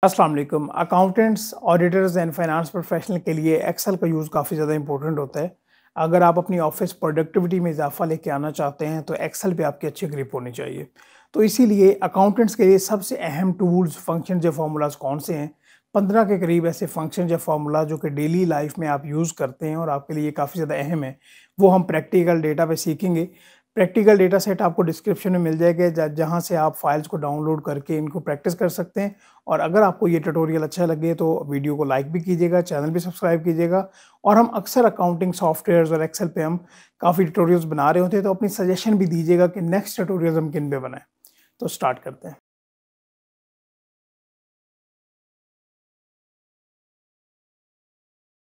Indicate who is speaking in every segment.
Speaker 1: अस्सलाम वालेकुम। Accountants, auditors and finance professional के लिए एक्सेल का यूज़ काफ़ी ज़्यादा इंपॉर्टेंट होता है। अगर आप अपनी ऑफिस प्रोडक्टिविटी में इजाफा लेके आना चाहते हैं तो एक्सेल पे आपकी अच्छी ग्रिप होनी चाहिए। तो इसीलिए अकाउंटेंट्स के लिए सबसे अहम टूल्स, फंक्शंस या फार्मूलाज कौन से हैं? 15 के करीब ऐसे फंक्शन या फार्मूला जो कि डेली लाइफ में आप यूज़ करते हैं और आपके लिए काफ़ी ज़्यादा अहम है, वो हम प्रैक्टिकल डेटा पे सीखेंगे। प्रैक्टिकल डेटा सेट आपको डिस्क्रिप्शन में मिल जाएगा, जहाँ से आप फाइल्स को डाउनलोड करके इनको प्रैक्टिस कर सकते हैं। और अगर आपको ये ट्यूटोरियल अच्छा लगे तो वीडियो को लाइक भी कीजिएगा, चैनल भी सब्सक्राइब कीजिएगा। और हम अक्सर अकाउंटिंग सॉफ्टवेयर्स और एक्सेल पे हम काफ़ी ट्यूटोरियल्स बना रहे होते हैं, तो अपनी सजेशन भी दीजिएगा कि नेक्स्ट ट्यूटोरियल हम किन पे बनाएं। तो स्टार्ट करते हैं।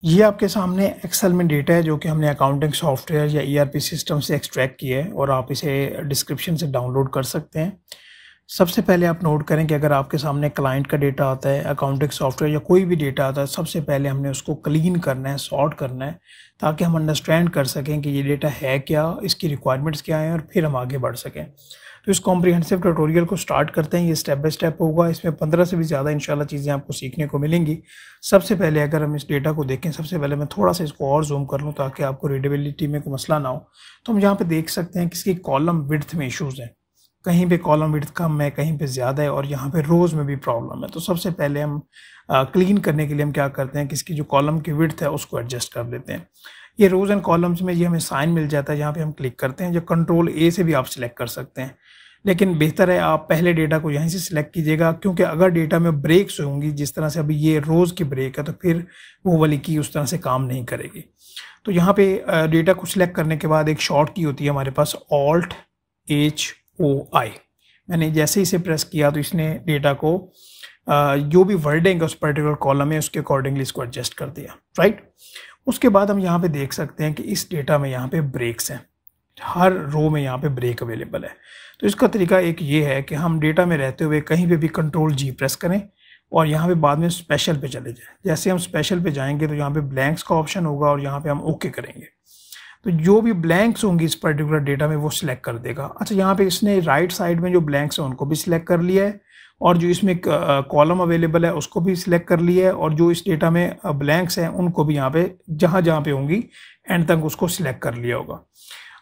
Speaker 1: ये आपके सामने एक्सेल में डेटा है जो कि हमने अकाउंटिंग सॉफ्टवेयर या ईआरपी सिस्टम से एक्सट्रैक्ट किया है और आप इसे डिस्क्रिप्शन से डाउनलोड कर सकते हैं। सबसे पहले आप नोट करें कि अगर आपके सामने क्लाइंट का डेटा आता है, अकाउंटिंग सॉफ्टवेयर या कोई भी डेटा आता है, सबसे पहले हमने उसको क्लीन करना है, सॉर्ट करना है, ताकि हम अंडरस्टैंड कर सकें कि ये डेटा है क्या, इसकी रिक्वायरमेंट्स क्या हैं और फिर हम आगे बढ़ सकें। तो इस कॉम्प्रिहेंसिव ट्यूटोरियल को स्टार्ट करते हैं। ये स्टेप बाय स्टेप होगा, इसमें 15 से भी ज़्यादा इंशाल्लाह चीज़ें आपको सीखने को मिलेंगी। सबसे पहले अगर हम इस डेटा को देखें, सबसे पहले मैं थोड़ा सा इसको और जूम कर लूँ ताकि आपको रीडेबिलिटी में कोई मसला ना हो। तो हम यहाँ पे देख सकते हैं कि इसकी कॉलम विड्थ में इशूज़ हैं। कहीं पे कॉलम विड्थ कम है, कहीं पे ज़्यादा है और यहाँ पे रोज़ में भी प्रॉब्लम है। तो सबसे पहले हम क्लीन करने के लिए हम क्या करते हैं कि इसकी जो कॉलम की विड्थ है उसको एडजस्ट कर लेते हैं। ये रोज़ एंड कॉलम्स में ये हमें साइन मिल जाता है, यहाँ पे हम क्लिक करते हैं। जो कंट्रोल ए से भी आप सिलेक्ट कर सकते हैं, लेकिन बेहतर है आप पहले डेटा को यहीं से सिलेक्ट कीजिएगा, क्योंकि अगर डेटा में ब्रेक्स होंगी, जिस तरह से अभी ये रोज़ की ब्रेक है, तो फिर वो वाली की उस तरह से काम नहीं करेगी। तो यहाँ पे डेटा को सिलेक्ट करने के बाद एक शॉर्ट की होती है हमारे पास, Alt-H-O-I। मैंने जैसे ही इसे प्रेस किया तो इसने डेटा को जो भी वर्डिंग है उस पर्टिकुलर कॉलम में उसके अकॉर्डिंगली इसको एडजस्ट कर दिया, राइट। उसके बाद हम यहाँ पे देख सकते हैं कि इस डेटा में यहाँ पे ब्रेक्स हैं, हर रो में यहाँ पे ब्रेक अवेलेबल है। तो इसका तरीका एक ये है कि हम डेटा में रहते हुए कहीं पे भी कंट्रोल जी प्रेस करें और यहाँ पे बाद में स्पेशल पे चले जाएं। जैसे हम स्पेशल पे जाएंगे तो यहाँ पे ब्लैंक्स का ऑप्शन होगा और यहाँ पे हम ओके करेंगे, तो जो भी ब्लैंक्स होंगी इस पर्टिकुलर डेटा में वो सिलेक्ट कर देगा। अच्छा, यहाँ पे इसने राइट साइड में जो ब्लैंक्स हैं उनको भी सिलेक्ट कर लिया है और जो इसमें कॉलम अवेलेबल है उसको भी सिलेक्ट कर लिया है और जो इस डेटा में ब्लैंक्स हैं उनको भी यहाँ पे जहाँ जहाँ पे होंगी एंड तक उसको सिलेक्ट कर लिया होगा।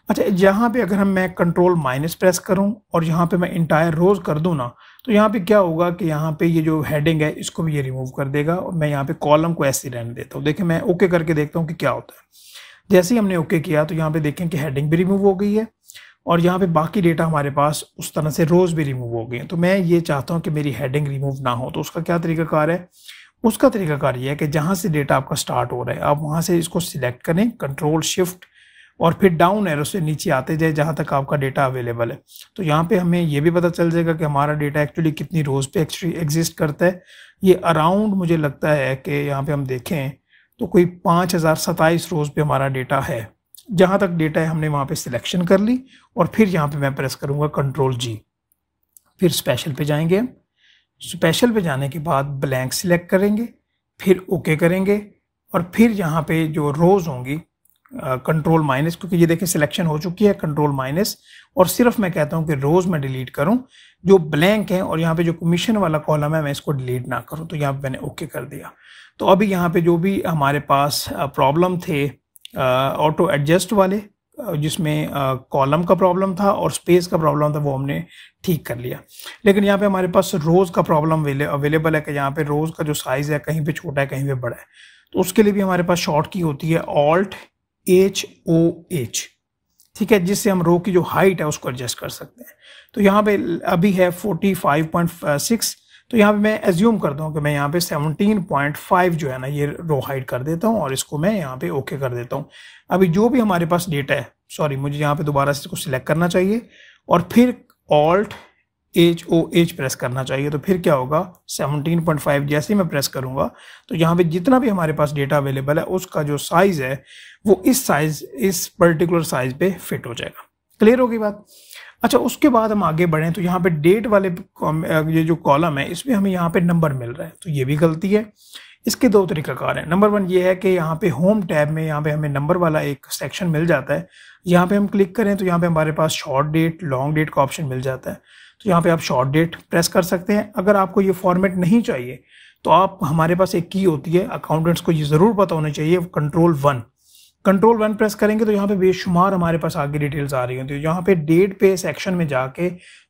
Speaker 1: अच्छा, यहाँ पे अगर मैं कंट्रोल माइनस प्रेस करूं और यहाँ पे मैं इंटायर रोज कर दूं ना, तो यहाँ पे क्या होगा कि यहाँ पे ये जो हेडिंग है इसको भी ये रिमूव कर देगा और मैं यहाँ पे कॉलम को ऐसे रहने देता हूँ। देखिए, मैं ओके करके देखता हूँ कि क्या होता है। जैसे ही हमने ओके किया तो यहाँ पे देखें कि हेडिंग भी रिमूव हो गई है और यहाँ पे बाकी डेटा हमारे पास उस तरह से रोज भी रिमूव हो गई है। तो मैं ये चाहता हूँ कि मेरी हेडिंग रिमूव ना हो, तो उसका क्या तरीकाकार है? उसका तरीकाकार ये है कि जहाँ से डेटा आपका स्टार्ट हो रहा है आप वहाँ से इसको सिलेक्ट करें, कंट्रोल शिफ्ट और फिर डाउन एरो से नीचे आते जाए जहाँ तक आपका डेटा अवेलेबल है। तो यहाँ पे हमें ये भी पता चल जाएगा कि हमारा डेटा एक्चुअली कितनी रोज पे एग्जिस्ट करता है। ये अराउंड मुझे लगता है कि यहाँ पे हम देखें तो कोई 5027 रोज पे हमारा डेटा है। जहाँ तक डेटा है हमने वहाँ पे सिलेक्शन कर ली और फिर यहाँ पे मैं प्रेस करूँगा कंट्रोल जी, फिर स्पेशल पे जाएंगे। स्पेशल पे जाने के बाद ब्लैंक सिलेक्ट करेंगे, फिर ओके करेंगे और फिर यहाँ पे जो रोज होंगी कंट्रोल माइनस, क्योंकि ये देखिए सिलेक्शन हो चुकी है, कंट्रोल माइनस, और सिर्फ मैं कहता हूँ कि रोज में डिलीट करूँ जो ब्लैंक है और यहाँ पे जो कमीशन वाला कॉलम है मैं इसको डिलीट ना करूँ। तो यहाँ पे मैंने ओके कर दिया। तो अभी यहाँ पे जो भी हमारे पास प्रॉब्लम थे ऑटो एडजस्ट वाले, जिसमें कॉलम का प्रॉब्लम था और स्पेस का प्रॉब्लम था, वो हमने ठीक कर लिया। लेकिन यहाँ पे हमारे पास रोज का प्रॉब्लम अवेलेबल है कि यहाँ पे रोज का जो साइज है कहीं पे छोटा है कहीं पे बड़ा है। तो उसके लिए भी हमारे पास शॉर्ट की होती है Alt-H-O-H, ठीक है, जिससे हम रो की जो हाइट है उसको एडजस्ट कर सकते हैं। तो यहाँ पे अभी है 45.6, तो यहाँ पे मैं एज्यूम करता हूँ कि मैं यहाँ पे 17.5 जो है ना ये रो हाइट कर देता हूँ और इसको मैं यहाँ पे ओके कर देता हूँ। अभी जो भी हमारे पास डेटा है, सॉरी मुझे यहाँ पे दोबारा से इसको सिलेक्ट करना चाहिए और फिर Alt-H-O-H प्रेस करना चाहिए। तो फिर क्या होगा, 17.5 जैसे ही मैं प्रेस करूंगा तो यहाँ पे जितना भी हमारे पास डेटा अवेलेबल है उसका जो साइज है वो इस पर्टिकुलर साइज पे फिट हो जाएगा। क्लियर होगी बात? अच्छा, उसके बाद हम आगे बढ़ें तो यहाँ पे डेट वाले ये जो कॉलम है इसमें हमें यहाँ पे नंबर मिल रहा है, तो ये भी गलती है। इसके दो तरीकाकार हैं। नंबर 1 ये है कि यहाँ पे होम टैब में यहाँ पे हमें नंबर वाला एक सेक्शन मिल जाता है। यहाँ पे हम क्लिक करें तो यहाँ पे हमारे पास शॉर्ट डेट, लॉन्ग डेट का ऑप्शन मिल जाता है। तो यहाँ पे आप शॉर्ट डेट प्रेस कर सकते हैं। अगर आपको ये फॉर्मेट नहीं चाहिए तो आप, हमारे पास एक की होती है, अकाउंटेंट्स को ये ज़रूर पता होना चाहिए, कंट्रोल 1 प्रेस करेंगे तो यहाँ पे बेशुमार हमारे पास आगे डिटेल्स आ रही होती है। यहाँ पे डेट पे सेक्शन में जाके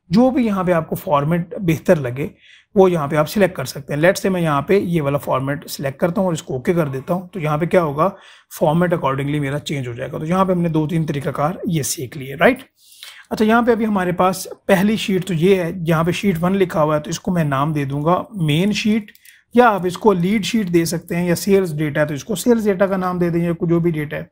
Speaker 1: जो भी यहाँ पे आपको फॉर्मेट बेहतर लगे वो यहाँ पे आप सिलेक्ट कर सकते हैं। लेट्स से मैं यहाँ पे ये वाला फॉर्मेट सिलेक्ट करता हूँ और इसको ओके कर देता हूँ, तो यहाँ पे क्या होगा, फॉर्मेट अकॉर्डिंगली मेरा चेंज हो जाएगा। तो यहाँ पे हमने 2-3 तरीकाकार ये सीख लिए, राइट। अच्छा, यहाँ पे अभी हमारे पास पहली शीट तो ये है, यहाँ पे शीट 1 लिखा हुआ है, तो इसको मैं नाम दे दूंगा मेन शीट, या आप इसको लीड शीट दे सकते हैं, या सेल्स डेटा है तो इसको सेल्स डेटा का नाम दे देंगे, जो भी डेटा है।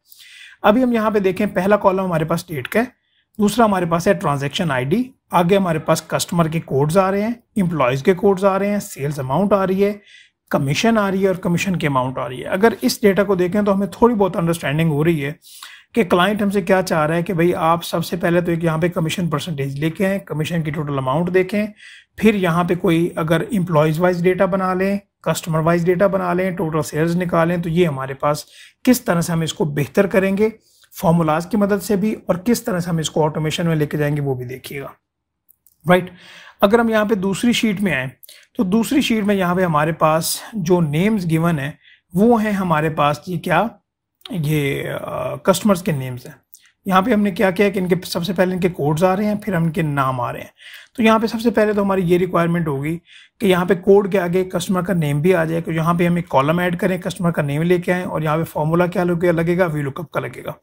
Speaker 1: अभी हम यहाँ पे देखें, पहला कॉलम हमारे पास डेट का है, दूसरा हमारे पास है ट्रांजैक्शन आईडी, आगे हमारे पास कस्टमर के कोड्स आ रहे हैं, एम्प्लॉयज के कोड्स आ रहे हैं, सेल्स अमाउंट आ रही है, कमीशन आ रही है और कमीशन की अमाउंट आ रही है। अगर इस डेटा को देखें तो हमें थोड़ी बहुत अंडरस्टैंडिंग हो रही है कि क्लाइंट हमसे क्या चाह रहा है कि भाई आप सबसे पहले तो एक यहाँ पे कमीशन परसेंटेज लेके आए, कमीशन की टोटल अमाउंट देखें, फिर यहाँ पे कोई अगर एम्प्लॉयज वाइज डेटा बना लें, कस्टमर वाइज डेटा बना लें, टोटल सेल्स निकालें। तो ये हमारे पास किस तरह से हम इसको बेहतर करेंगे फॉर्मूलाज की मदद से भी, और किस तरह से हम इसको ऑटोमेशन में लेके जाएंगे वो भी देखिएगा, राइट। अगर हम यहाँ पे दूसरी शीट में आए तो दूसरी शीट में यहाँ पे हमारे पास जो नेम्स गिवन है वो है हमारे पास ये क्या, ये कस्टमर्स के नेम्स हैं। यहाँ पे हमने क्या किया कि इनके सबसे पहले इनके कोड्स आ रहे हैं, फिर हम इनके नाम आ रहे हैं। तो यहाँ पे सबसे पहले तो हमारी ये रिक्वायरमेंट होगी कि यहाँ पे कोड के आगे कस्टमर का नेम भी आ जाए, तो यहाँ पे हम एक कॉलम ऐड करें, कस्टमर का नेम लेके आए, और यहाँ पे फॉर्मूला क्या लगेगा, वी लुकअप का लगेगा।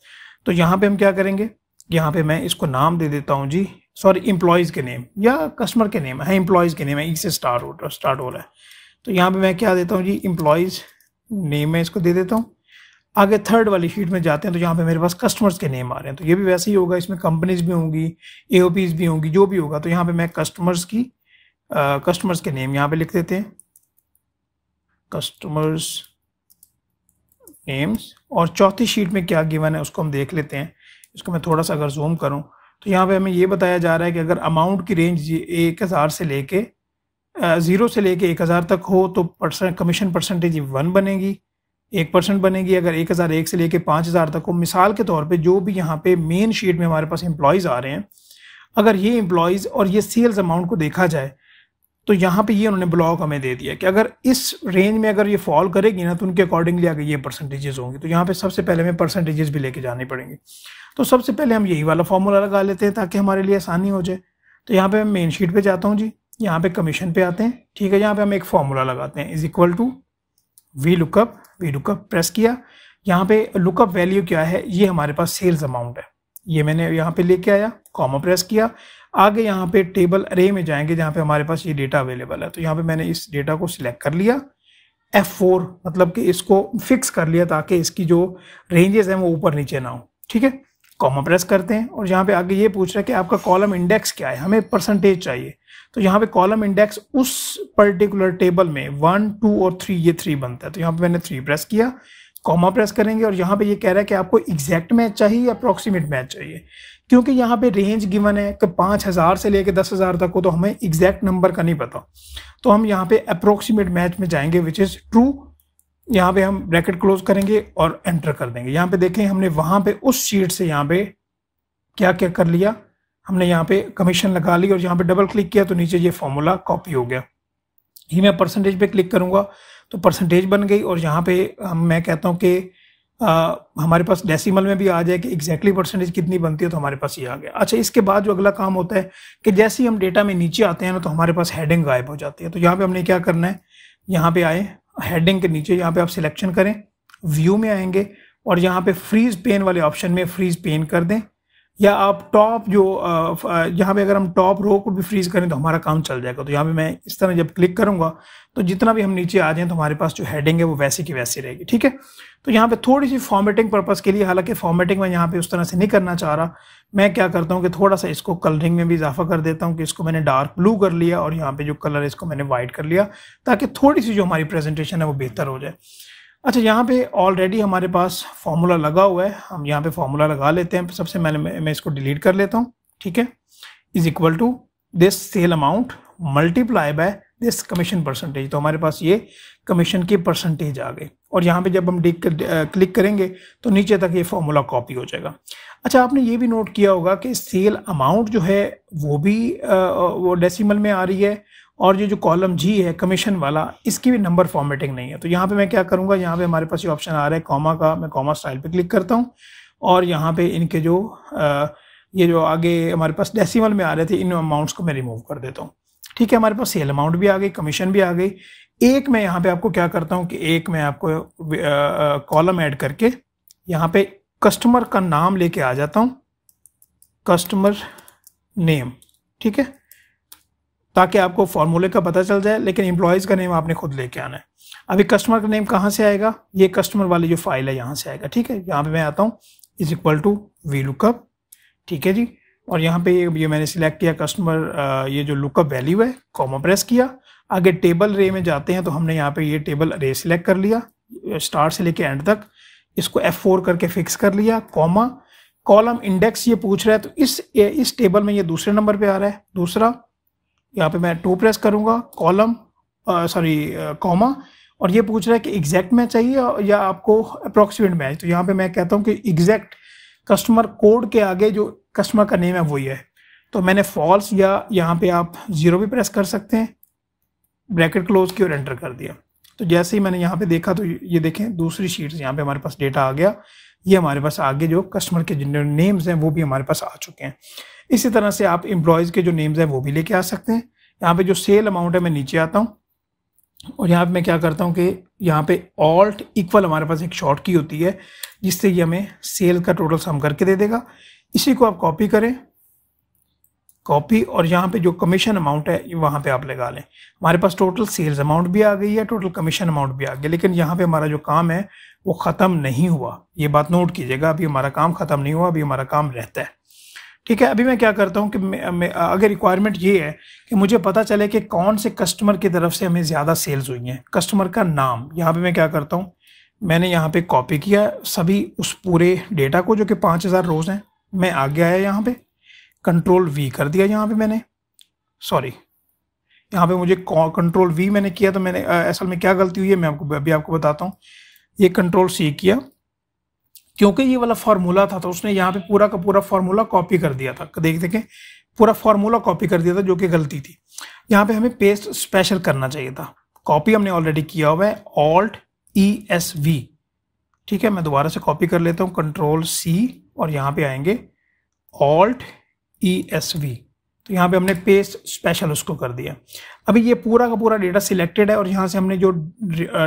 Speaker 1: तो यहाँ पे हम क्या करेंगे, यहाँ पे मैं इसको नाम दे देता हूँ जी, सॉरी, एम्प्लॉयज के नेम या कस्टमर के नेम है, एम्प्लॉयज के नेम है, ई से स्टार्ट हो रहा है। तो यहाँ पे मैं क्या देता हूँ जी, एम्प्लॉयज नेम में इसको दे देता हूँ। आगे थर्ड वाली शीट में जाते हैं तो यहाँ पे मेरे पास कस्टमर्स के नेम आ रहे हैं, तो ये भी वैसे ही होगा, इसमें कंपनीज भी होंगी, एओपीज भी होंगी, जो भी होगा। तो यहाँ पे मैं कस्टमर्स के नेम यहाँ पे लिख देते हैं, कस्टमर्स नेम्स। और चौथी शीट में क्या गिवन है उसको हम देख लेते हैं। इसको मैं थोड़ा सा अगर जूम करूं तो यहाँ पे हमें ये बताया जा रहा है कि अगर अमाउंट की रेंज 1000 से लेके 0 से लेके 1000 तक हो तो कमीशन परसेंटेज 1 बनेगी, 1% बनेगी। अगर 1001 से लेके 5000 तक हो, मिसाल के तौर पे जो भी यहाँ पे मेन शीट में हमारे पास एम्प्लॉयज़ आ रहे हैं, अगर ये एम्प्लॉयज़ और ये सेल्स अमाउंट को देखा जाए तो यहाँ पे ये उन्होंने ब्लॉक हमें दे दिया कि अगर इस रेंज में अगर ये फॉल करेगी ना तो उनके अकॉर्डिंगली आगे ये परसेंटेजेस होंगी। तो यहाँ पे सबसे पहले हमें परसेंटेजेस भी लेके जानी पड़ेंगी। तो सबसे पहले हम यही वाला फॉर्मूला लगा लेते हैं ताकि हमारे लिए आसानी हो जाए। तो यहाँ पे मैं मेन शीट पे जाता हूँ जी, यहाँ पे कमीशन पे आते हैं, ठीक है। यहाँ पे हम एक फॉर्मूला लगाते हैं, is equal to V lookup press किया। यहाँ पे लुकअप वैल्यू क्या है, ये हमारे पास सेल्स अमाउंट है, ये मैंने यहाँ पे लेके आया, कॉमा प्रेस किया। आगे यहाँ पे टेबल अरे में जाएंगे जहाँ पे हमारे पास ये डेटा अवेलेबल है। तो यहाँ पे मैंने इस डेटा को सिलेक्ट कर लिया, F4 मतलब कि इसको फिक्स कर लिया ताकि इसकी जो रेंजेस हैं वो ऊपर नीचे ना हो, ठीक है। कॉमा प्रेस करते हैं और यहाँ पे आगे ये पूछ रहा है कि आपका कॉलम इंडेक्स क्या है, हमें परसेंटेज चाहिए। तो यहाँ पे कॉलम इंडेक्स उस पर्टिकुलर टेबल में 1, 2 और 3, ये 3 बनता है। तो यहाँ पे मैंने 3 प्रेस किया, कॉमा प्रेस करेंगे और यहाँ पे ये कह रहा है कि आपको एग्जैक्ट मैच चाहिए या अप्रोक्सीमेट मैच चाहिए, क्योंकि यहाँ पे रेंज गिवन है कि 5000 से लेके 10,000 तक हो, तो हमें एग्जैक्ट नंबर का नहीं पता। तो हम यहाँ पे अप्रोक्सीमेट मैच में जाएंगे विच इज ट्रू। यहाँ पे हम ब्रैकेट क्लोज करेंगे और एंटर कर देंगे। यहाँ पे देखें हमने वहां पे उस शीट से यहाँ पे क्या क्या कर लिया, हमने यहाँ पे कमीशन लगा ली और यहाँ पे डबल क्लिक किया तो नीचे ये फॉर्मूला कॉपी हो गया। ही मैं परसेंटेज पे क्लिक करूंगा तो परसेंटेज बन गई और यहाँ पे मैं कहता हूँ कि हमारे पास डेसिमल में भी आ जाए कि एग्जैक्टली परसेंटेज कितनी बनती है, तो हमारे पास ये आ गया। अच्छा, इसके बाद जो अगला काम होता है कि जैसे ही हम डेटा में नीचे आते हैं ना तो हमारे पास हेडिंग गायब हो जाती है। तो यहाँ पे हमने क्या करना है, यहाँ पे आए, हेडिंग के नीचे यहाँ पे आप सिलेक्शन करें, व्यू में आएंगे और यहाँ पे फ्रीज पेन वाले ऑप्शन में फ्रीज पेन कर दें, या आप टॉप जो यहाँ पे अगर हम टॉप रो को भी फ्रीज करें तो हमारा काम चल जाएगा। तो यहाँ पे मैं इस तरह जब क्लिक करूंगा तो जितना भी हम नीचे आ जाएं तो हमारे पास जो हेडिंग है वो वैसी की वैसी रहेगी, ठीक है। तो यहाँ पे थोड़ी सी फॉर्मेटिंग पर्पस के लिए, हालांकि फॉर्मेटिंग में यहाँ पे उस तरह से नहीं करना चाह रहा, मैं क्या करता हूँ कि थोड़ा सा इसको कलरिंग में भी इजाफा कर देता हूँ कि इसको मैंने डार्क ब्लू कर लिया और यहाँ पे जो कलर है इसको मैंने व्हाइट कर लिया ताकि थोड़ी सी जो हमारी प्रेजेंटेशन है वो बेहतर हो जाए। अच्छा, यहाँ पे ऑलरेडी हमारे पास फॉर्मूला लगा हुआ है, हम यहाँ पे फॉर्मूला लगा लेते हैं। सबसे पहले मैं इसको डिलीट कर लेता हूँ, ठीक है। Is equal to this sale amount multiply by this commission percentage. तो हमारे पास ये कमीशन की परसेंटेज आ गई और यहाँ पे जब हम क्लिक करेंगे तो नीचे तक ये फॉर्मूला कॉपी हो जाएगा। अच्छा, आपने ये भी नोट किया होगा कि सेल अमाउंट जो है वो भी वो डेसिमल में आ रही है और ये जो कॉलम जी है कमीशन वाला, इसकी भी नंबर फॉर्मेटिंग नहीं है। तो यहाँ पे मैं क्या करूँगा, यहाँ पे हमारे पास ये ऑप्शन आ रहा है कॉमा का, मैं कॉमा स्टाइल पे क्लिक करता हूँ और यहाँ पे इनके जो ये जो आगे हमारे पास डेसिमल में आ रहे थे इन अमाउंट्स को मैं रिमूव कर देता हूँ। ठीक है, हमारे पास सेल अमाउंट भी आ गई, कमीशन भी आ गई। एक मैं यहाँ पे आपको क्या करता हूँ कि एक मैं आपको कॉलम ऐड करके यहाँ पे कस्टमर का नाम लेके आ जाता हूँ, कस्टमर नेम। ठीक है, ताकि आपको फॉर्मूले का पता चल जाए, लेकिन एम्प्लॉयज़ का नेम आपने खुद लेके आना है। अभी कस्टमर का नेम कहाँ से आएगा, ये कस्टमर वाली जो फाइल है यहाँ से आएगा। ठीक है, यहाँ पे मैं आता हूँ is equal to V lookup. ठीक है जी, और यहाँ पे ये मैंने सिलेक्ट किया कस्टमर, ये जो लुकअप वैल्यू है, कॉमा प्रेस किया। आगे टेबल रे में जाते हैं तो हमने यहाँ पे ये टेबल रे सिलेक्ट कर लिया, स्टार्ट से लेके एंड तक, इसको F4 करके फिक्स कर लिया, कॉमा कॉलम इंडेक्स ये पूछ रहा है, तो इस टेबल में ये दूसरे नंबर पे आ रहा है, दूसरा। यहाँ पे मैं 2 प्रेस करूँगा, कॉलम कॉमा, और ये पूछ रहा है कि एग्जैक्ट मैच चाहिए या आपको अप्रोक्सीमेट मैच। तो यहाँ पे मैं कहता हूँ कि एग्जैक्ट कस्टमर कोड के आगे जो कस्टमर का नेम है वही है, तो मैंने फॉल्स, या यहाँ पे आप 0 भी प्रेस कर सकते हैं, ब्रैकेट क्लोज की और एंटर कर दिया। तो जैसे ही मैंने यहाँ पे देखा तो ये देखें दूसरी शीट यहाँ पे हमारे पास डेटा आ गया। ये हमारे पास आगे जो कस्टमर के जिन नेम्स हैं वो भी हमारे पास आ चुके हैं। इसी तरह से आप एम्प्लॉयज़ के जो नेम्स हैं वो भी लेके आ सकते हैं। यहाँ पे जो सेल अमाउंट है मैं नीचे आता हूँ और यहाँ पे मैं क्या करता हूँ कि यहाँ पे ऑल्ट इक्वल हमारे पास एक शॉर्ट की होती है जिससे ये हमें सेल का टोटल सम करके दे देगा। इसी को आप कॉपी करें, कॉपी, और यहाँ पे जो कमीशन अमाउंट है वहाँ पे आप लगा लें। हमारे पास टोटल सेल्स अमाउंट भी आ गई है, टोटल कमीशन अमाउंट भी आ गया, लेकिन यहाँ पे हमारा जो काम है वो ख़त्म नहीं हुआ। ये बात नोट कीजिएगा, अभी हमारा काम ख़त्म नहीं हुआ, अभी हमारा काम रहता है। ठीक है, अभी मैं क्या करता हूँ कि अगर रिक्वायरमेंट ये है कि मुझे पता चले कि कौन से कस्टमर की तरफ से हमें ज़्यादा सेल्स हुई हैं, कस्टमर का नाम, यहाँ पे मैं क्या करता हूँ, मैंने यहाँ पे कॉपी किया सभी उस पूरे डेटा को जो कि 5000 रोज़ हैं। मैं आगे आया, यहाँ पे कंट्रोल V कर दिया, यहाँ पे मैंने यहाँ पे मुझे कंट्रोल V मैंने किया, तो मैंने असल में क्या गलती हुई है मैं आपको बताता हूँ। ये कंट्रोल C किया क्योंकि ये वाला फार्मूला था, तो उसने यहाँ पे पूरा का पूरा फार्मूला कॉपी कर दिया था। देखें पूरा फार्मूला कॉपी कर दिया था, जो कि गलती थी। यहाँ पे हमें पेस्ट स्पेशल करना चाहिए था, कॉपी हमने ऑलरेडी किया हुआ है, ऑल्ट ESV। ठीक है, मैं दोबारा से कॉपी कर लेता हूँ, कंट्रोल C, और यहाँ पे आएंगे ऑल्ट ESV। तो यहाँ पे हमने पेस्ट स्पेशल उसको कर दिया। अभी ये पूरा का पूरा डेटा सिलेक्टेड है और यहाँ से हमने जो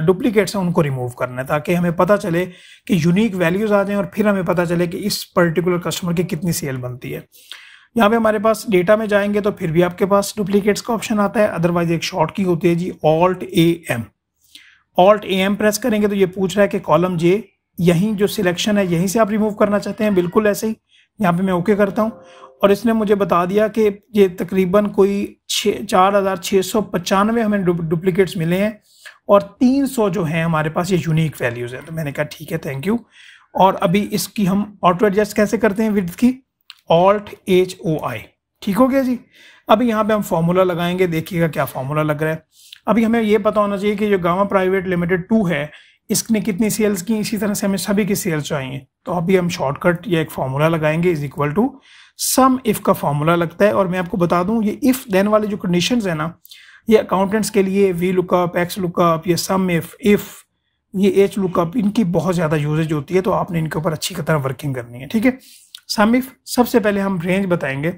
Speaker 1: डुप्लीकेट्स हैं उनको रिमूव करना है, ताकि हमें पता चले कि यूनिक वैल्यूज आ जाएं और फिर हमें पता चले कि इस पर्टिकुलर कस्टमर की कितनी सेल बनती है। यहाँ पे हमारे पास डेटा में जाएंगे तो फिर भी आपके पास डुप्लीकेट्स का ऑप्शन आता है, अदरवाइज एक शॉर्ट की होती है जी, ऑल्ट AM प्रेस करेंगे तो ये पूछ रहा है कि कॉलम J, यहीं जो सिलेक्शन है यहीं से आप रिमूव करना चाहते हैं, बिल्कुल ऐसे ही। यहाँ पे मैं ओके करता हूँ और इसने मुझे बता दिया कि ये तकरीबन कोई 4695 हमें डुप्लीकेट्स मिले हैं और 300 जो हैं हमारे पास ये यूनिक वैल्यूज हैं। तो मैंने कहा ठीक है, थैंक यू। और अभी इसकी हम ऑटो एडजस्ट कैसे करते हैं, विड्थ की, ऑल्ट HOI। ठीक हो गया जी। अभी यहाँ पे हम फॉर्मूला लगाएंगे, देखिएगा क्या फॉर्मूला लग रहा है। अभी हमें ये पता होना चाहिए कि जो गामा प्राइवेट लिमिटेड 2 है इसने कितनी सेल्स की, इसी तरह से हमें सभी की सेल्स चाहिए। तो अभी हम शॉर्टकट या एक फॉर्मूला लगाएंगे, is equal to sum if का फॉर्मूला लगता है। और मैं आपको बता दूं, ये इफ देन वाली जो कंडीशंस है ना, ये अकाउंटेंट्स के लिए वी लुकअप, एक्स लुकअप, ये सम इफ, ये एच लुकअप, इनकी बहुत ज़्यादा यूजेज होती है, तो आपने इनके ऊपर अच्छी तरह वर्किंग करनी है। ठीक है, सम इफ, सबसे पहले हम रेंज बताएंगे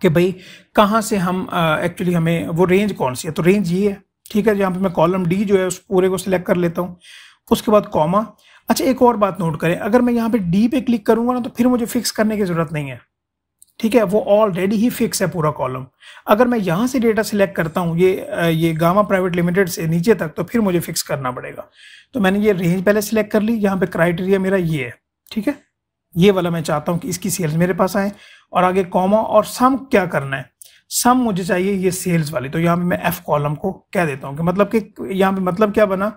Speaker 1: कि भाई कहाँ से हम एक्चुअली हमें वो रेंज कौन सी है, तो रेंज ये है। ठीक है, यहाँ पे मैं कॉलम D जो है उस पूरे को सिलेक्ट कर लेता हूँ, उसके बाद कॉमा। अच्छा, एक और बात नोट करें, अगर मैं यहाँ पे D पे क्लिक करूंगा ना तो फिर मुझे फिक्स करने की जरूरत नहीं है। ठीक है, वो ऑलरेडी ही फिक्स है पूरा कॉलम। अगर मैं यहाँ से डेटा सिलेक्ट करता हूँ ये गामा प्राइवेट लिमिटेड से नीचे तक, तो फिर मुझे फिक्स करना पड़ेगा। तो मैंने ये रेंज पहले सिलेक्ट कर ली, यहाँ पे क्राइटेरिया मेरा ये है। ठीक है, ये वाला मैं चाहता हूँ कि इसकी सेल्स मेरे पास आए, और आगे कॉमा, और सम क्या करना है, सम मुझे चाहिए ये सेल्स वाली। तो यहाँ पे मैं F कॉलम को कह देता हूँ कि मतलब कि यहाँ पे मतलब क्या बना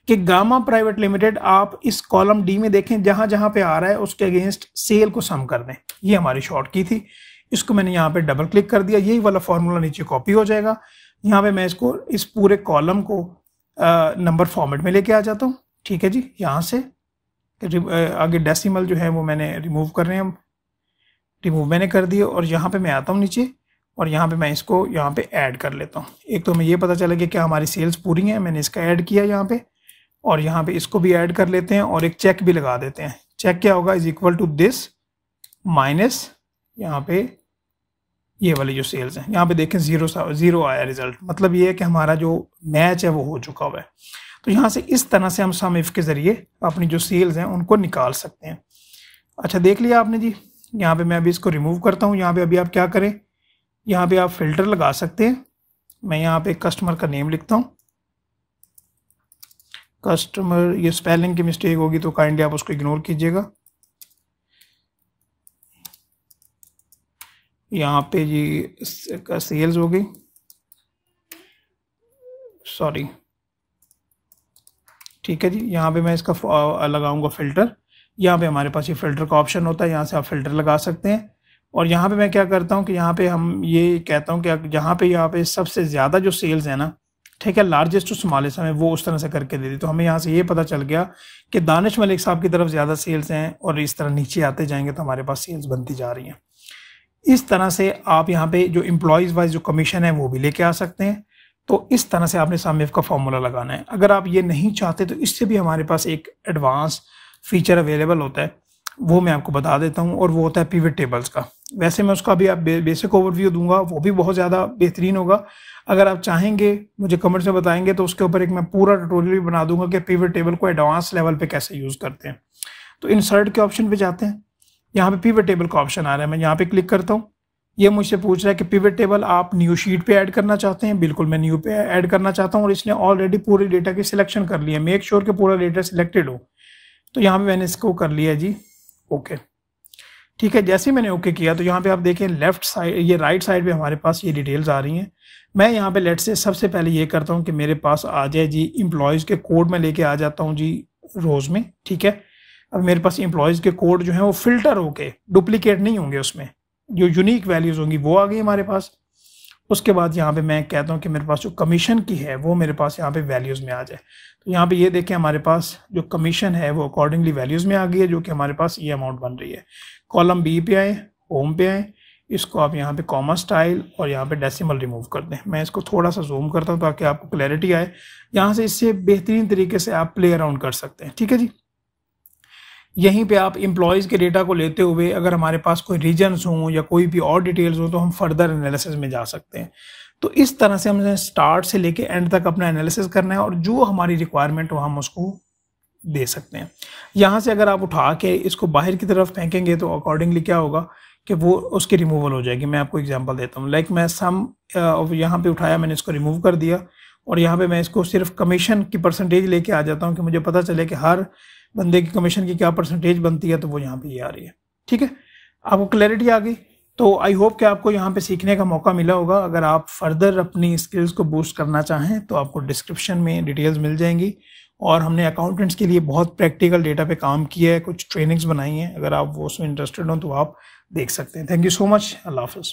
Speaker 1: कि गामा प्राइवेट लिमिटेड, आप इस कॉलम D में देखें जहां जहां पे आ रहा है उसके अगेंस्ट सेल को सम कर दें। ये हमारी शॉर्ट की थी, इसको मैंने यहाँ पे डबल क्लिक कर दिया, यही वाला फॉर्मूला नीचे कॉपी हो जाएगा। यहाँ पे मैं इसको इस पूरे कॉलम को नंबर फॉर्मेट में लेके आ जाता हूँ। ठीक है जी, यहाँ से आगे डेसिमल जो है वो मैंने रिमूव कर रहे हैं, हम रिमूव मैंने कर दिए, और यहाँ पे मैं आता हूँ नीचे और यहाँ पे मैं इसको यहाँ पे ऐड कर लेता हूँ। एक तो हमें ये पता चला कि क्या हमारी सेल्स पूरी हैं, मैंने इसका ऐड किया यहाँ पे, और यहाँ पे इसको भी ऐड कर लेते हैं और एक चेक भी लगा देते हैं। चेक क्या होगा, is equal to this minus यहाँ पे ये वाली जो सेल्स हैं। यहाँ पे देखें जीरो आया रिजल्ट, मतलब ये है कि हमारा जो मैच है वो हो चुका हुआ है। तो यहाँ से इस तरह से हम सम इफ के ज़रिए अपनी जो सेल्स हैं उनको निकाल सकते हैं। अच्छा, देख लिया आपने जी। यहाँ पे मैं अभी इसको रिमूव करता हूँ। यहाँ पे अभी आप क्या करें, यहाँ पे आप फिल्टर लगा सकते हैं। मैं यहाँ पे कस्टमर का नेम लिखता हूँ, कस्टमर, ये स्पेलिंग की मिस्टेक होगी तो काइंडली आप उसको इग्नोर कीजिएगा। यहाँ पे जी सेल्स हो गई, सॉरी, ठीक है जी। यहाँ पे मैं इसका लगाऊंगा फिल्टर। यहाँ पे हमारे पास ये फिल्टर का ऑप्शन होता है, यहाँ से आप फिल्टर लगा सकते हैं। और यहाँ पे मैं क्या करता हूँ कि यहाँ पे हम ये कहता हूँ कि यहाँ पे सबसे ज़्यादा जो सेल्स है ना, ठीक है, लार्जेस्ट टू स्मॉलेस्ट, हमें वो उस तरह से करके दे दी। तो हमें यहाँ से ये पता चल गया कि दानिश मलिक साहब की तरफ ज़्यादा सेल्स हैं, और इस तरह नीचे आते जाएंगे तो हमारे पास सेल्स बनती जा रही हैं। इस तरह से आप यहाँ पे जो एम्प्लॉयज़ वाइज जो कमीशन है वो भी लेके आ सकते हैं। तो इस तरह से आपने सम इफ का फॉर्मूला लगाना है। अगर आप ये नहीं चाहते तो इससे भी हमारे पास एक एडवांस फीचर अवेलेबल होता है, वो मैं आपको बता देता हूँ, और वो होता है पिवट टेबल्स का। वैसे मैं उसका भी आप बेसिक ओवरव्यू दूंगा, वो भी बहुत ज़्यादा बेहतरीन होगा। अगर आप चाहेंगे मुझे कमेंट्स में बताएंगे तो उसके ऊपर एक मैं पूरा ट्यूटोरियल भी बना दूंगा कि पिवट टेबल को एडवांस लेवल पे कैसे यूज़ करते हैं। तो इंसर्ट के ऑप्शन पे जाते हैं, यहाँ पे पिवट टेबल का ऑप्शन आ रहा है, मैं यहाँ पे क्लिक करता हूँ। ये मुझसे पूछ रहा है कि पिवट टेबल आप न्यू शीट पे ऐड करना चाहते हैं। बिल्कुल, मैं न्यू पे ऐड करना चाहता हूँ, और इसने ऑलरेडी पूरे डेटा की सिलेक्शन कर लिया है। मेक श्योर कि पूरा डेटा सिलेक्टेड हो। तो यहाँ पे मैंने इसको कर लिया जी ओके। ठीक है, जैसे ही मैंने ओके किया तो यहाँ पे आप देखें लेफ्ट साइड, ये राइट साइड पे हमारे पास ये डिटेल्स आ रही हैं। मैं यहाँ पे लेट से सबसे पहले ये करता हूँ कि मेरे पास आ जाए जी एम्प्लॉयज़ के कोड में लेके आ जाता हूँ जी रोज़ में। ठीक है, अब मेरे पास एम्प्लॉयज़ के कोड जो है वो फिल्टर होके डुप्लीकेट नहीं होंगे, उसमें जो यूनिक वैल्यूज़ होंगी वो आ गई हमारे पास। उसके बाद यहाँ पे मैं कहता हूँ कि मेरे पास जो कमीशन की है वो मेरे पास यहाँ पे वैल्यूज़ में आ जाए। तो यहाँ पे ये देखें हमारे पास जो कमीशन है वो अकॉर्डिंगली वैल्यूज़ में आ गई है, जो कि हमारे पास ये अमाउंट बन रही है। कॉलम बी पे आए, होम पे आए, इसको आप यहाँ पे कॉमा स्टाइल और यहाँ पे डेसिमल रिमूव कर दें। मैं इसको थोड़ा सा जूम करता हूँ ताकि आपको क्लैरिटी आए। यहाँ से इससे बेहतरीन तरीके से आप प्ले अराउंड कर सकते हैं। ठीक है जी, यहीं पे आप एम्प्लॉयज़ के डेटा को लेते हुए अगर हमारे पास कोई रीजन्स हों या कोई भी और डिटेल्स हो तो हम फर्दर एनालिसिस में जा सकते हैं। तो इस तरह से हमें स्टार्ट से लेके एंड तक अपना एनालिसिस करना है, और जो हमारी रिक्वायरमेंट हो हम उसको दे सकते हैं। यहाँ से अगर आप उठा के इसको बाहर की तरफ फेंकेंगे तो अकॉर्डिंगली क्या होगा कि वो उसकी रिमूवल हो जाएगी। मैं आपको एग्जांपल देता हूँ। लाइक मैं सम यहाँ पे उठाया, मैंने इसको रिमूव कर दिया, और यहाँ पे मैं इसको सिर्फ कमीशन की परसेंटेज लेके आ जाता हूँ कि मुझे पता चले कि हर बंदे की कमीशन की क्या परसेंटेज बनती है, तो वो यहाँ पे ये आ रही है। ठीक है, आपको क्लैरिटी आ गई। तो आई होप कि आपको यहाँ पे सीखने का मौका मिला होगा। अगर आप फर्दर अपनी स्किल्स को बूस्ट करना चाहें तो आपको डिस्क्रिप्शन में डिटेल्स मिल जाएंगी, और हमने अकाउंटेंट्स के लिए बहुत प्रैक्टिकल डेटा पे काम किया है, कुछ ट्रेनिंग्स बनाई हैं। अगर आप वो उसमें इंटरेस्टेड हो तो आप देख सकते हैं। Thank you so much. अल्लाह हाफ़िज़।